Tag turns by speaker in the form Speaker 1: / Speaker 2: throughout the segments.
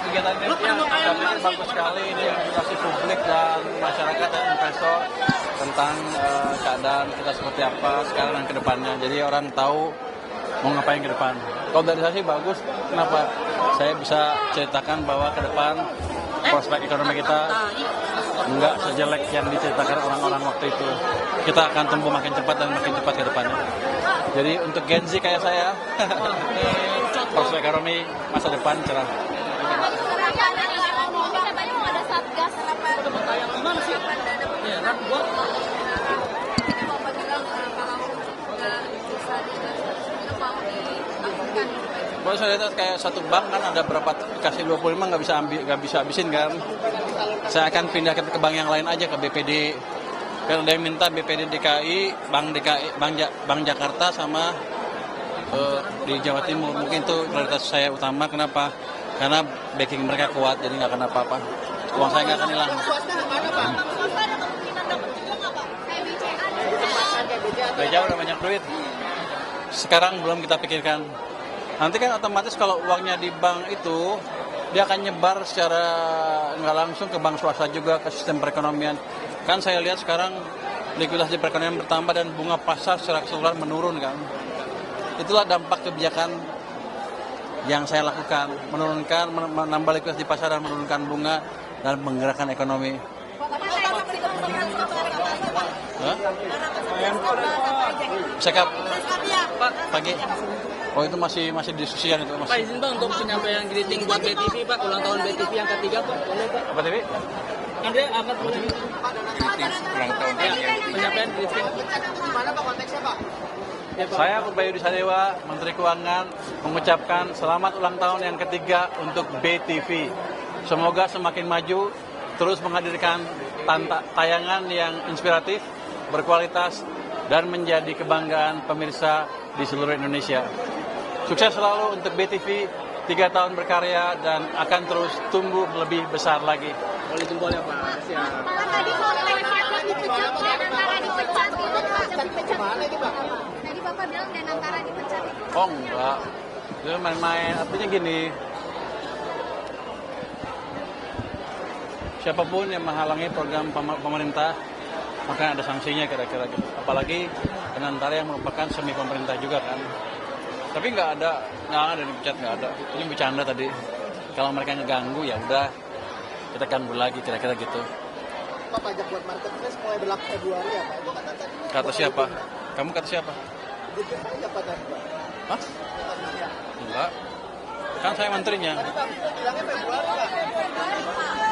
Speaker 1: Kegiatan ini saya pikir bagus sekali, ini edukasi publik dan masyarakat dan investor tentang keadaan kita seperti apa sekarang dan ke depannya. Jadi orang tahu mau ngapain ke depan. Kalau dari saya sih bagus, kenapa? Saya bisa ceritakan bahwa ke depan prospek ekonomi kita enggak sejelek yang diceritakan orang-orang waktu itu. Kita akan tumbuh makin cepat dan makin cepat ke depannya. Jadi untuk Gen Z kayak saya, prospek ekonomi masa depan cerah. Kalau saya lihat kayak satu bank kan ada berapa kasih 25 nggak bisa habisin kan. Saya akan pindah ke bank yang lain aja, ke BPD. Karena dia minta BPD DKI, Bank Jakarta sama di Jawa Timur. Mungkin itu prioritas saya utama. Kenapa? Karena backing mereka kuat, jadi nggak akan apa-apa. Uang saya nggak akan hilang. BCA udah banyak duit. Sekarang belum kita pikirkan. Nanti kan otomatis kalau uangnya di bank itu, dia akan nyebar secara nggak langsung ke bank swasta juga, ke sistem perekonomian. Kan saya lihat sekarang likuiditas di perekonomian bertambah dan bunga pasar secara keseluruhan menurun kan. Itulah dampak kebijakan yang saya lakukan, menambah likuiditas di pasar dan menurunkan bunga dan menggerakkan ekonomi. Sekap pagi. Oh itu masih diskusian itu mas.
Speaker 2: Pak izin Pak untuk penyampaian greeting buat BTV Pak, ulang tahun BTV yang ketiga Pak, boleh Pak?
Speaker 1: Apa TV?
Speaker 2: Andre angkat boleh.
Speaker 1: Ulang tahun
Speaker 2: Penyampaian greeting.
Speaker 3: Gimana Pak konteksnya Pak?
Speaker 1: Saya Bayu Sadewa, Menteri Keuangan, mengucapkan selamat ulang tahun yang ketiga untuk BTV. Semoga semakin maju, terus menghadirkan tayangan yang inspiratif, berkualitas, dan menjadi kebanggaan pemirsa di seluruh Indonesia. Sukses selalu untuk BTV, 3 tahun berkarya dan akan terus tumbuh lebih besar lagi.
Speaker 2: Boleh jempol ya Pak. Siap.
Speaker 4: Tadi Bapak bilang dan antara dipecat itu.
Speaker 1: Oh enggak, itu main-main. Artinya gini, siapapun yang menghalangi program pemerintah, maka ada sanksinya kira-kira gitu. Apalagi Danantara yang merupakan semi pemerintah juga kan. Tapi nggak ada dipecat, nggak ada. Ini bercanda tadi. Kalau mereka ngeganggu ya udah kita ganggu lagi kira-kira gitu.
Speaker 3: Pak pajak buat marketplace mulai berlaku Februari ya Pak? Itu kata tadi.
Speaker 1: Kata siapa? Kamu kata siapa?
Speaker 3: Dikit aja Pak tadi Pak.
Speaker 1: Hah? Enggak. Kan saya menterinya.
Speaker 3: Tadi Pak bilangnya Februari Pak.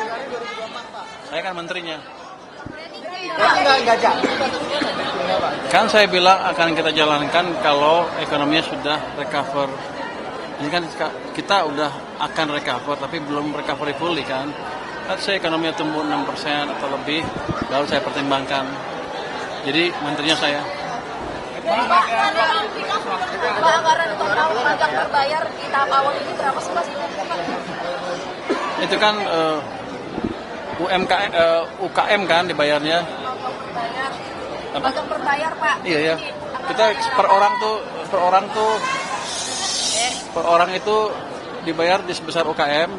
Speaker 3: Februari 2024 Pak.
Speaker 1: Saya kan menterinya.
Speaker 3: Enggak jadi.
Speaker 1: Kan saya bilang akan kita jalankan kalau ekonominya sudah recover. Ini kan kita udah akan recover, tapi belum recovery fully kan. Kan saya ekonominya tumbuh 6% atau lebih, baru saya pertimbangkan. Jadi menterinya saya.
Speaker 4: Pak, anggaran untuk pajak berbayar di tahap awal ini berapa sih Pak?
Speaker 1: Itu kan UKM kan dibayarnya.
Speaker 4: Pajak berbayar Pak.
Speaker 1: Iya ya. Kita per orang itu dibayar di sebesar UKM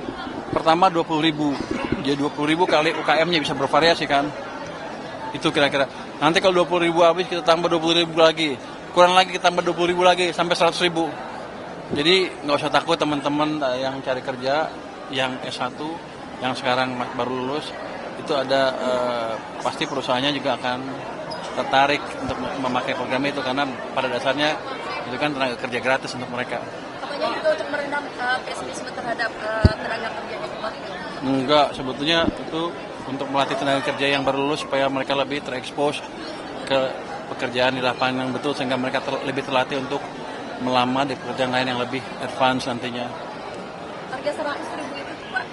Speaker 1: pertama 20.000. Jadi 20.000 kali UKM-nya bisa bervariasi kan. Itu kira-kira. Nanti kalau 20.000 habis kita tambah 20.000 lagi. Kurang lagi kita tambah 20.000 lagi sampai 100.000. Jadi nggak usah takut teman-teman yang cari kerja, yang S1, yang sekarang baru lulus, itu ada pasti perusahaannya juga akan tertarik untuk memakai program itu karena pada dasarnya itu kan tenaga kerja gratis untuk mereka.
Speaker 4: Apanya juga untuk meredam pesimisme terhadap tenaga kerja di luar?
Speaker 1: Enggak, sebetulnya itu untuk melatih tenaga kerja yang baru lulus supaya mereka lebih terekspos ke pekerjaan di lapangan yang betul sehingga mereka lebih terlatih untuk melamar di pekerjaan lain yang lebih advance nantinya.
Speaker 4: Harga 100.000 itu Pak,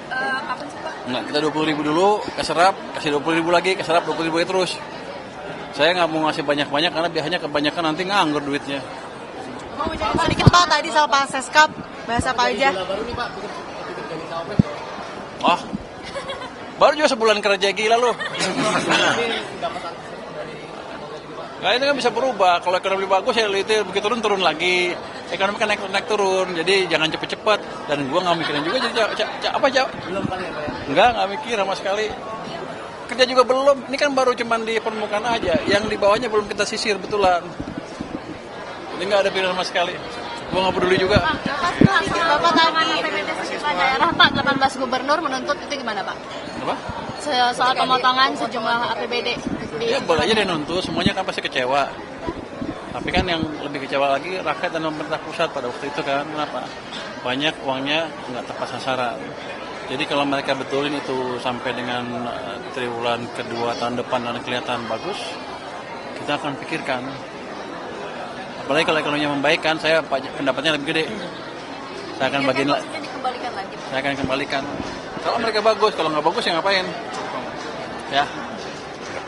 Speaker 4: kapan sih Pak?
Speaker 1: Enggak, kita 20.000 dulu, keserap, kasih 20.000 lagi, keserap 20.000 lagi terus. Saya nggak mau ngasih banyak-banyak karena biasanya kebanyakan nanti nganggur duitnya.
Speaker 5: Mau jadi sedikit Pak tadi soal Pak Seskap, bahasa apa aja?
Speaker 1: Oh, baru juga sebulan kerja gila loh. Nah itu kan bisa berubah. Kalau ekonomi bagus ya itu begitu turun lagi. Ekonomi kan naik turun. Jadi jangan cepet-cepet. Dan gua nggak mikirin juga jadi apa jawab?
Speaker 2: Belum kali ya Pak ya?
Speaker 1: Nggak mikir sama sekali. Kerja juga belum. Ini kan baru cuman di permukaan aja. Yang di bawahnya belum kita sisir betulan. Jadi nggak ada pilihan sama sekali. Gua nggak peduli juga.
Speaker 5: Bapak tadi APBD sejumlah daerah, Pak, 18 gubernur menuntut itu gimana, Pak?
Speaker 1: Apa?
Speaker 5: Soal pemotongan sejumlah APBD.
Speaker 1: Ya boleh aja dia nuntut. Semuanya kan pasti kecewa. Tapi kan yang lebih kecewa lagi rakyat dan pemerintah pusat pada waktu itu kan. Kenapa? Banyak uangnya nggak tepat sasaran. Jadi kalau mereka betulin itu sampai dengan triwulan kedua tahun depan dan kelihatan bagus, kita akan pikirkan. Apalagi kalau ekonominya membaik kan, saya pendapatnya lebih gede. Saya akan bagiin lagi.
Speaker 4: Dikembalikan lagi.
Speaker 1: Saya akan kembalikan. Kalau mereka bagus, kalau nggak bagus ya ngapain? Ya.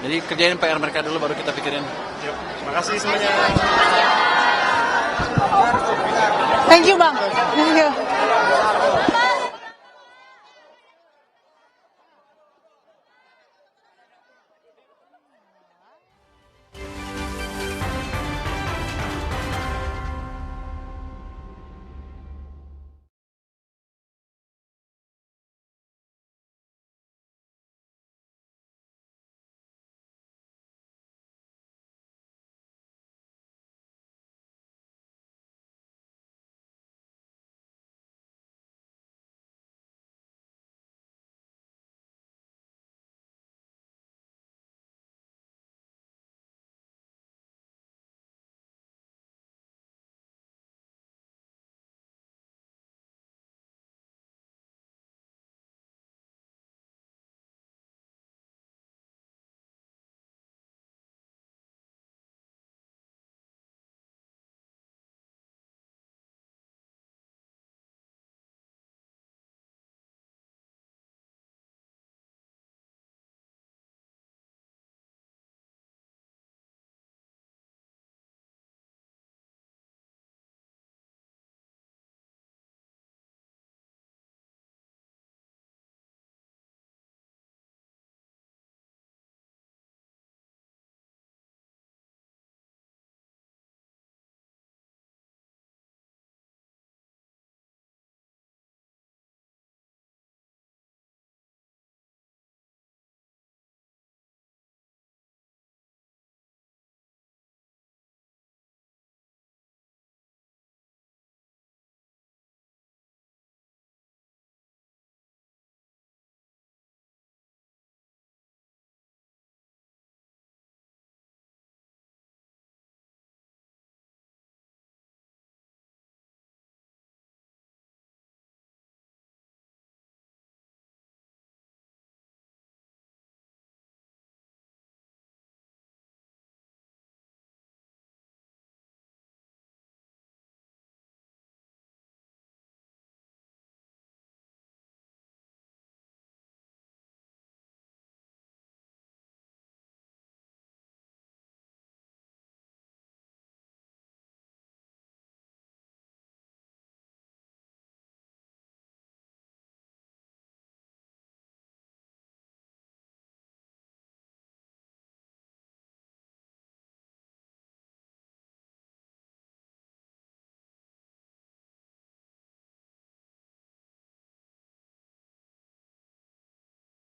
Speaker 1: Jadi kerjain PR mereka dulu baru kita pikirin.
Speaker 6: Terima kasih semuanya.
Speaker 5: Thank you, Bang. Thank you.